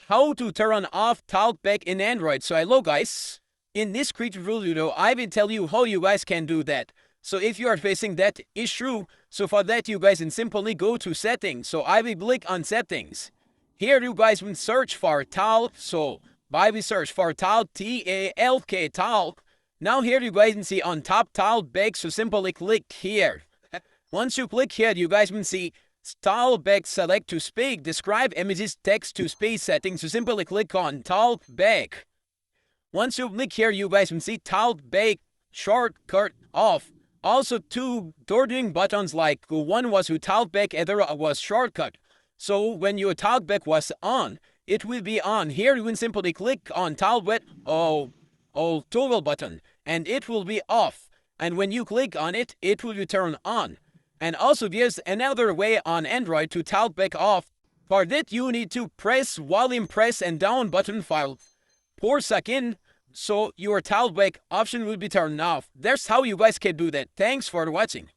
how to turn off TalkBack in Android. So hello guys, in this critical video I will tell you how you guys can do that. So if you are facing that issue, so for that you guys can simply go to settings. So I will click on settings. Here you guys will search for Talk. So I will search for Talk, T-A-L-K, Talk. Now here you guys can see on top TalkBack, so simply click here. Once you click here, you guys will see TalkBack, select to speak, describe images, text to speech settings. So simply click on TalkBack. Once you click here, you guys can see TalkBack shortcut off. Also two turning buttons, like one was to TalkBack, other was shortcut. So when your TalkBack was on, it will be on. Here you will simply click on TalkBack toggle button and it will be off. And when you click on it, it will turn on. And also there's another way on Android to TalkBack off. For that you need to press volume press and down button for 4 seconds, so your TalkBack option will be turned off. That's how you guys can do that. Thanks for watching.